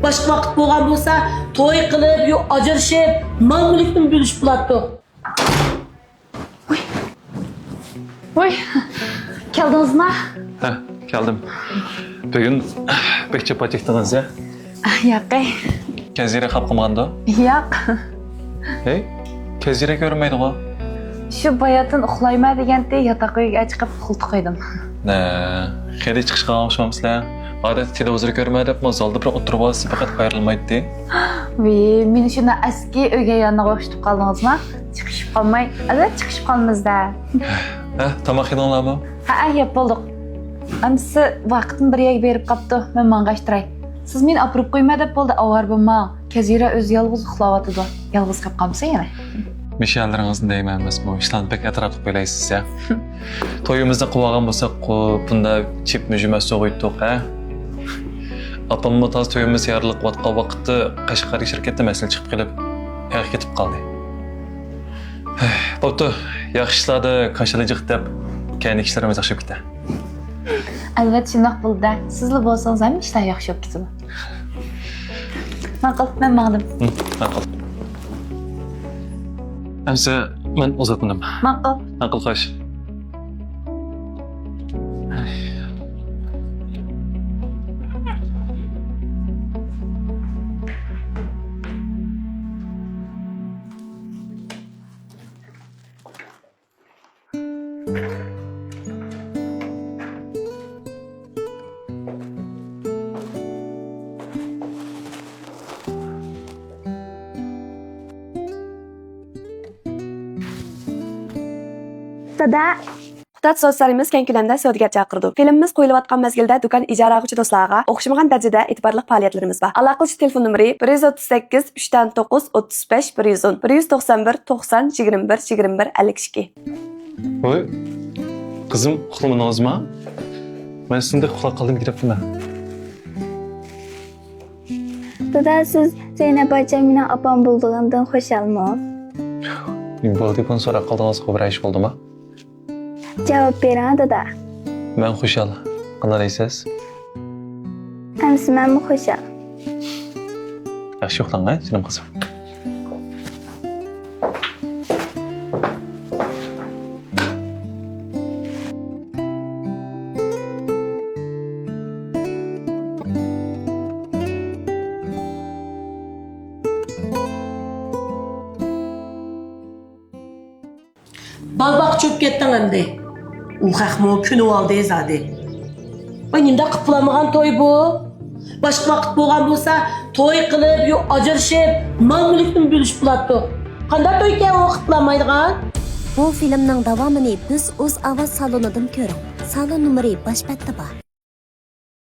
Başka vakit boğan bolsa toy qilib, yo ajrashib, mal-mulkni bölüşüp bulatdı. Oy, keldiniz mi? Heh, geldim. Bugün bekçe patikdiniz ya. Yo'q. Kezire kapkımanda. Yo'q. Hey, kezire görünmeydi o. Shu bayatın uxlayma deganda yotoq uyiga chiqib xulti qo'ydim. Ne, hedi çıkışkan almışmamışlar. Adet televizörü görmeyip mazalda bir oturup alısı fakat ayrılmaydı diye. Ve meni shuni eski uyga yoniga o'xshatib qoldingizmi? Chiqishib qolmay, albatta chiqishib qolmamizda. Heh, tamak yedinlar mı? Ha, yeb bo'ldik. Amsi vaqtni bir yerga berib qopdi, men mang'ashtiray. Siz meni opirib qo'yma deb bo'ldi, avar bo'lma. Kezira o'zi yolg'iz uxlayotidi. Yolg'iz qolib qolmasa yana. Müşavirlerinizin değmen emas bu. İşten pek etraflı böyleysiz ya. Toyumuzda kıvagan bolsak, bunda çip mücüme soğuyttuk ha. Apamın taz toyumuz yarılık vatqa vaqtı Qashqari şirkette mesele çıkıp gelip ayağa ketip kaldı. Boptu, yaxşıladı, kaşılıcık dep, kendi işlerimiz yaxşı gitti. Albatta shundoq bo'ldi. Sizlar bo'lsangiz ham ishlar yaxshi bo'lib ketadi. Ma'qul, men ma'qul. Ma'qul. Amsa men uzatmadim. Ma'qul. Ma'qul qash. Hukumat so'zlarimiz keng ko'lamda savdoga chaqirdi. Filmimiz qo'yilayotgan mezgilda do'kon ijara qiluvchi do'stlarga o'xshamagan darajada e'tiborli faoliyatlarimiz bor. Aloqa qilish telefon nomeri 138 309 35 110 191 90 21 21 52. Oy, kızım uxlamadınız mı? Ben sizin de uxlab kaldım gidip mi? Dada siz Zeynep bacım meni opam bo'lgandan xushalmi? Bu telefon sonra kaldığınız bir iş oldu mu? Javob bering dada. Ben xushal. Qanday deysiz? Amsi men xushal. Yaxshi uxlang, ha, sening qizim. Balbaq çöp kettin endi. Uxaqmo künü aldı ezadi. Ay nimda qıpılamagan toy bu? Başka vakit boğan bolsa toy qilib, yo ajrashib, mal-mulkni bölüşüp bulatdı. Qanday toy ekan o qıpılamaydigan? Bu filmning davomini biz o'z ovoz salonidan ko'ring. Salon nomeri bosh betda bor.